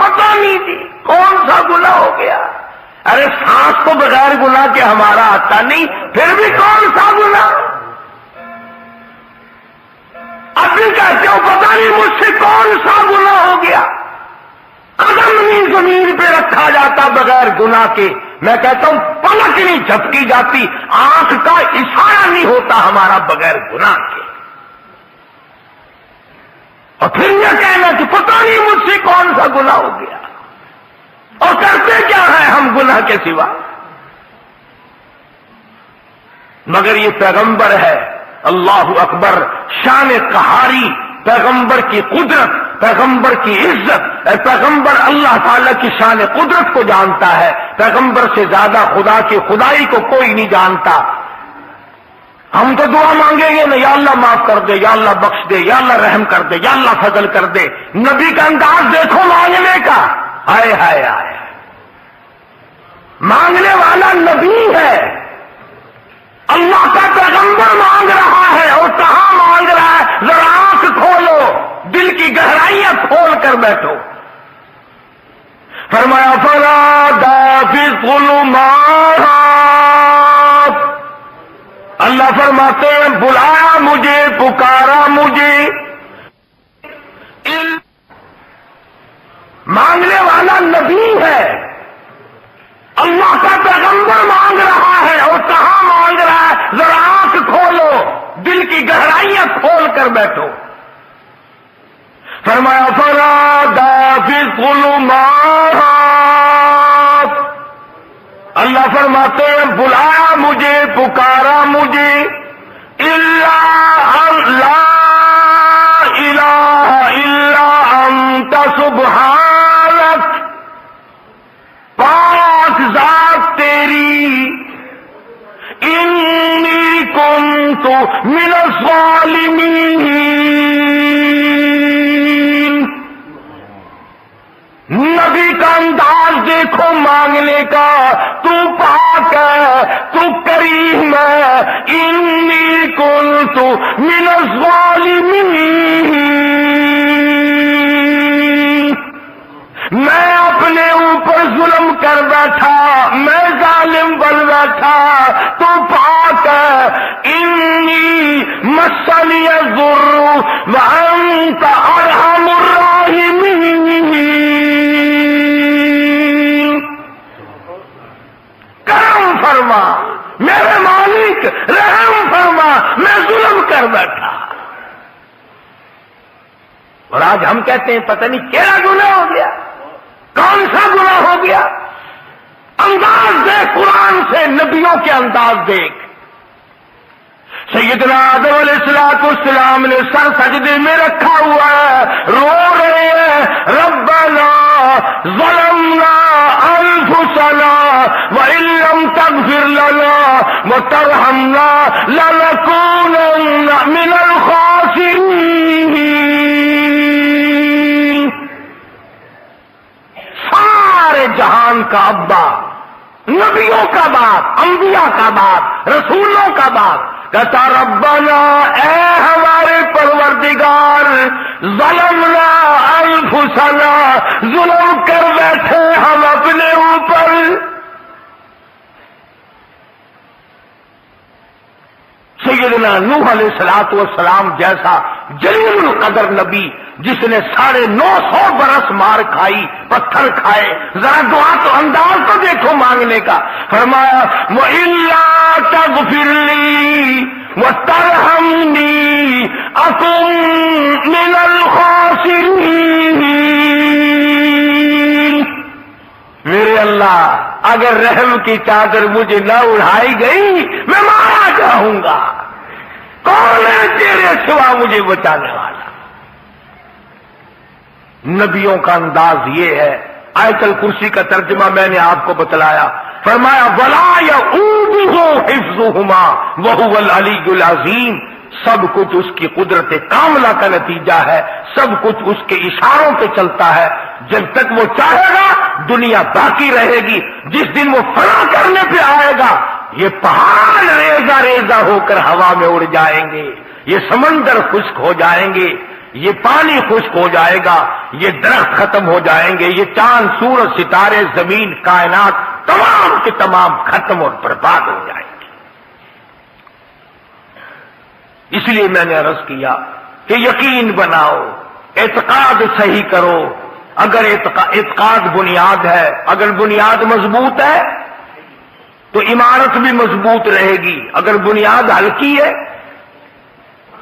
پتہ نہیں جی کون سا گناہ ہو گیا. ارے سانس تو بغیر گناہ کے ہمارا آتا نہیں، پھر بھی کون سا گناہ؟ اب بھی کہتے ہو پتہ نہیں مجھ سے کون سا گناہ ہو گیا. قدم نہیں زمین پہ رکھا جاتا بغیر گناہ کے. میں کہتا ہوں پلک نہیں جھپکی جاتی، آنکھ کا اشارہ نہیں ہوتا ہمارا بغیر گناہ کے. اور پھر یہ کہنا کہ پتہ نہیں مجھ سے کون سا گناہ ہو گیا. اور کرتے کیا ہے ہم گناہ کے سوا؟ مگر یہ پیغمبر ہے، اللہ اکبر، شان قہاری، پیغمبر کی قدرت، پیغمبر کی عزت. پیغمبر اللہ تعالیٰ کی شان قدرت کو جانتا ہے. پیغمبر سے زیادہ خدا کی خدائی کو کوئی نہیں جانتا. ہم تو دعا مانگیں گے نا، یا اللہ معاف کر دے، یا اللہ بخش دے، یا اللہ رحم کر دے، یا اللہ فضل کر دے. نبی کا انداز دیکھو مانگنے کا، ہائے ہائے ہائے. مانگنے والا نبی ہے، اللہ کا پیغمبر مانگ رہا ہے. اور کہاں مانگ رہا ہے؟ ذرا آنکھ کھولو، دل کی گہرائیاں کھول کر بیٹھو. فرمایا فنادى في الظلمات، اللہ فرماتے ہیں بلایا مجھے، پکارا مجھے. مانگنے والا نبی ہے، اللہ کا پیغمبر مانگ رہا ہے. اور کہاں مانگ رہا ہے؟ ذرا آنکھ کھولو، دل کی گہرائیاں کھول کر بیٹھو. فرمایا فنادى في الظلمات، اللہ فرماتے ہیں بلایا مجھے، پکارا مجھے. لا الہ الا انت سبحانک، پاک ذات تیری. انی کنت من الظالمین، نبی کا انداز دیکھو مانگنے کا. تو پاک ہے، تو کریم ہے. انی کنت من الظالمین، میں اپنے اوپر ظلم کر بیٹھا، میں ظالم بن بیٹھا. تو پاک ہے. انی مسنی الضر وانت ارحم الراحمین، کرم فرما میرے مالک، رحم فرما، میں ظلم کر بیٹھا. اور آج ہم کہتے ہیں پتہ نہیں کیڑا گناہ ہو گیا، کون سا گناہ ہو گیا. انداز دیکھ قرآن سے، نبیوں کے انداز دیکھ. سیدنا آدم علیہ السلام نے سر سجدے میں رکھا ہوا ہے، رو رہے ہیں ربنا ظلمنا انفسنا وان لم تغفر لنا وترحمنا لنكونن من الخاسرین. سارے جہان کا ابا، نبیوں کا باپ، انبیاء کا باپ، رسولوں کا باپ کہتا ربنا، اے ہمارے پروردگار، ظلمنا انفسنا، ظلم کر بیٹھے ہم اپنے اوپر. سیدنا نوح علیہ السلام جیسا جلیل القدر نبی، جس نے 950 برس مار کھائی، پتھر کھائے، ذرا دعا تو انداز تو دیکھو مانگنے کا. فرمایا وَإِلَّا تَغْفِرْ لِي وَتَرْحَمْنِي أَكُن مِّنَ الْخَاسِرِينَ. میرے اللہ، اگر رحم کی چادر مجھے نہ اڑائی گئی میں مارا جاؤں گا. کون ہے تیرے سوا مجھے بچانے والا؟ نبیوں کا انداز یہ ہے. آیت الکرسی کا ترجمہ میں نے آپ کو بتلایا. فرمایا وَلَا يَئُودُهُ حِفْظُهُمَا وَهُوَ الْعَلِيُّ الْعَظِيمُ. سب کچھ اس کی قدرت کاملہ کا نتیجہ ہے، سب کچھ اس کے اشاروں پہ چلتا ہے. جب تک وہ چاہے گا دنیا باقی رہے گی. جس دن وہ فنا کرنے پہ آئے گا یہ پہاڑ ریزہ ریزہ ہو کر ہوا میں اڑ جائیں گے، یہ سمندر خشک ہو جائیں گے، یہ پانی خشک ہو جائے گا، یہ درخت ختم ہو جائیں گے، یہ چاند سورج ستارے زمین کائنات تمام کے تمام ختم اور برباد ہو جائیں گے۔ اس لیے میں نے عرض کیا کہ یقین بناؤ، اعتقاد صحیح کرو۔ اگر اعتقاد بنیاد ہے، اگر بنیاد مضبوط ہے تو عمارت بھی مضبوط رہے گی، اگر بنیاد ہلکی ہے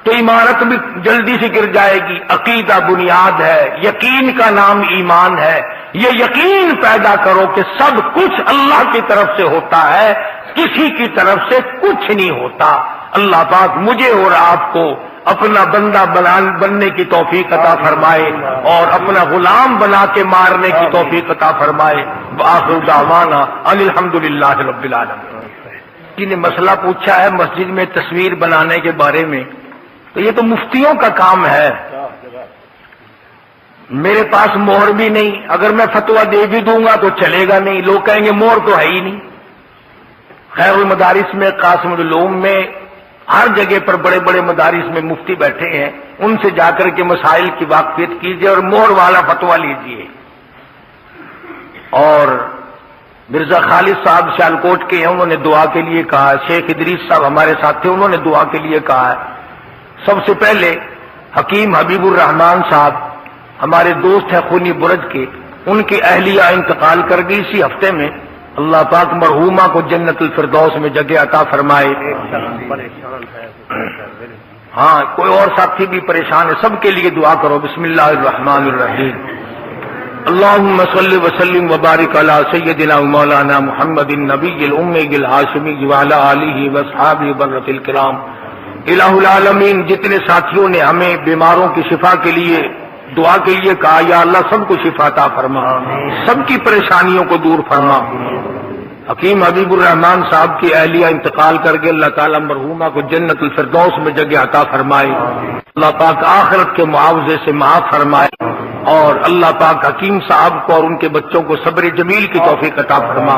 تو عمارت بھی جلدی سے گر جائے گی۔ عقیدہ بنیاد ہے، یقین کا نام ایمان ہے۔ یہ یقین پیدا کرو کہ سب کچھ اللہ کی طرف سے ہوتا ہے، کسی کی طرف سے کچھ نہیں ہوتا۔ اللہ پاک مجھے اور آپ کو اپنا بندہ بننے کی توفیق عطا فرمائے اور اپنا غلام بنا کے مارنے کی توفیق عطا فرمائے۔ وآخر دعوانا ان الحمدللہ رب العالمین۔ جی نے مسئلہ پوچھا ہے مسجد میں تصویر بنانے کے بارے میں، تو یہ تو مفتیوں کا کام ہے، میرے پاس مہر بھی نہیں، اگر میں فتویٰ دے بھی دوں گا تو چلے گا نہیں، لوگ کہیں گے مہر تو ہے ہی نہیں۔ خیر المدارس میں، قاسم العلوم میں، ہر جگہ پر بڑے بڑے مدارس میں مفتی بیٹھے ہیں، ان سے جا کر کے مسائل کی واقفیت کیجیے اور مہر والا فتویٰ لیجیے۔ اور مرزا خالد صاحب سیالکوٹ کے ہیں، انہوں نے دعا کے لیے کہا ہے، شیخ ادریس صاحب ہمارے ساتھ تھے، انہوں نے دعا کے لیے کہا ہے۔ سب سے پہلے حکیم حبیب الرحمان صاحب ہمارے دوست ہیں خونی برج کے، ان کی اہلیہ انتقال کر گئی اسی ہفتے میں، اللہ پاک مرحومہ کو جنت الفردوس میں جگہ عطا فرمائے۔ ہاں کوئی اور ساتھی بھی پریشان ہے، سب کے لیے دعا کرو۔ بسم اللہ الرحمن الرحیم۔ اللہم صلی وسلم وبارک علی سیدنا و مولانا محمد النبی الأمی الہاشمی وعلی آلہ واصحابہ برۃ الکرام۔ الہ العالمین، جتنے ساتھیوں نے ہمیں بیماروں کی شفا کے لیے دعا کے لیے کہا، یا اللہ سب کو شفا عطا فرما، سب کی پریشانیوں کو دور فرما۔ حکیم حبیب الرحمان صاحب کی اہلیہ انتقال کر کے اللہ تعالیٰ مرحومہ کو جنت الفردوس میں جگہ عطا فرمائے، اللہ پاک آخرت کے معاوضے سے معاف فرمائے، اور اللہ پاک حکیم صاحب کو اور ان کے بچوں کو صبر جمیل کی توفیق عطا فرما۔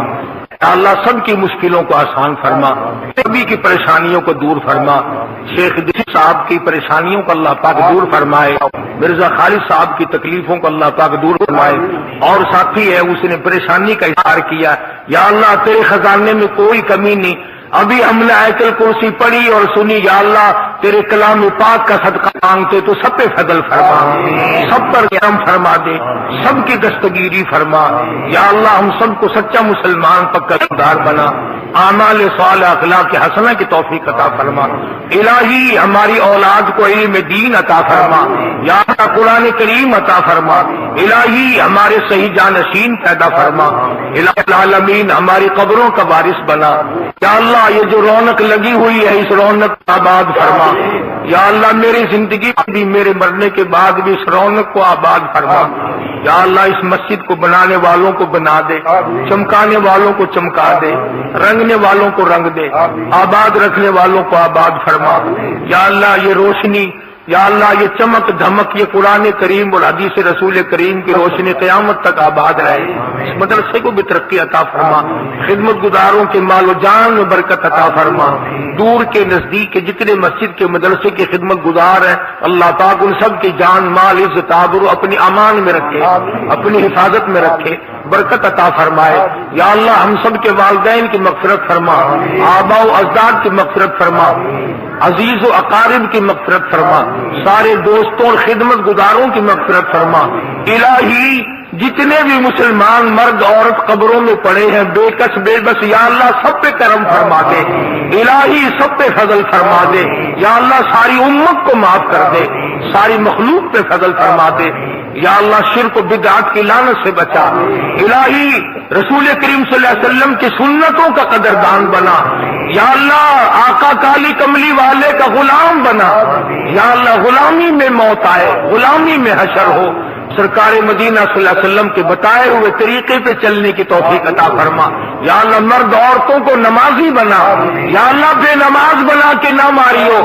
یا اللہ سب کی مشکلوں کو آسان فرما، سبھی کی پریشانیوں کو دور فرما۔ شیخ ادریس صاحب کی پریشانیوں کو اللہ پاک دور فرمائے، مرزا خالد صاحب کی تکلیفوں کو اللہ پاک دور فرمائے۔ اور ساتھی ہے اس نے پریشانی کا اظہار کیا، یا اللہ تیرے خزانے میں کوئی کمی نہیں، ابھی ہم نے آیت الکرسی پڑھی اور سنی، یا اللہ تیرے کلام پاک کا صدقہ مانگتے تو سب پہ فضل فرما، سب پر کرم فرما دے، سب کی دستگیری فرما۔ یا اللہ ہم سب کو سچا مسلمان پکا دار بنا، اعمال صالح اخلاق حسنہ کی توفیق عطا فرما۔ الہی ہماری اولاد کو علم دین عطا فرما، یا اللہ قرآن کریم عطا فرما۔ الہی ہمارے صحیح جانشین پیدا فرما۔ الہ العالمین ہماری قبروں کا وارث بنا۔ یا اللہ یہ جو رونق لگی ہوئی ہے اس رونق کو آباد فرما۔ یا اللہ میری زندگی بھی، میرے مرنے کے بعد بھی اس رونق کو آباد فرما۔ یا اللہ اس مسجد کو بنانے والوں کو بنا دے، چمکانے والوں کو چمکا دے، رنگنے والوں کو رنگ دے، آباد رکھنے والوں کو آباد فرما۔ یا اللہ یہ روشنی، یا اللہ یہ چمک دھمک، یہ قرآن کریم اور حدیث رسول کریم کی روشنی قیامت تک آباد رہے۔ اس مدرسے کو بھی ترقی عطا فرما، خدمت گزاروں کے مال و جان میں برکت عطا فرما۔ دور کے نزدیک کے جتنے مسجد کے مدرسے کے خدمت گزار ہیں اللہ پاک ان سب کی جان مال عزت آبرو اپنی امان میں رکھے، اپنی حفاظت میں رکھے، برکت عطا فرمائے۔ یا اللہ ہم سب کے والدین کی مغفرت فرما، آباء و اجداد کی مغفرت فرما، عزیز و اقارب کی مغفرت فرما، سارے دوستوں اور خدمت گزاروں کی مغفرت فرما۔ الہی جتنے بھی مسلمان مرد عورت قبروں میں پڑے ہیں بے کس بے بس، یا اللہ سب پہ کرم فرما دے، الہی سب پہ فضل فرما دے۔ یا اللہ ساری امت کو معاف کر دے، ساری مخلوق پہ فضل فرما دے۔ یا اللہ شرک و بدعات کی لعنت سے بچا۔ الہی رسول کریم صلی اللہ علیہ وسلم کی سنتوں کا قدردان بنا۔ یا اللہ آقا کالی کملی والے کا غلام بنا۔ یا اللہ غلامی میں موت آئے، غلامی میں حشر ہو، سرکار مدینہ صلی اللہ علیہ وسلم کے بتائے ہوئے طریقے پہ چلنے کی توفیق عطا فرما۔ یا اللہ مرد عورتوں کو نمازی بنا، یا اللہ بے نماز بنا کے نہ ماریو،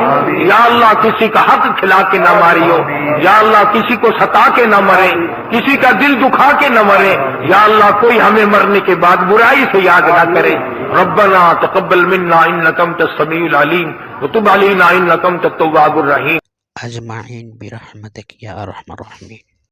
یا اللہ کسی کا حق کھلا کے نہ ماریو، یا اللہ کسی کو ستا کے نہ مرے، کسی کا دل دکھا کے نہ مرے، یا اللہ کوئی ہمیں مرنے کے بعد برائی سے یاد نہ کرے۔ ربنا تقبل منا انک انت السمیع العلیم وتب علینا انک انت التواب الرحیم۔ اجمعین برحمتک یا ارحم الراحمین.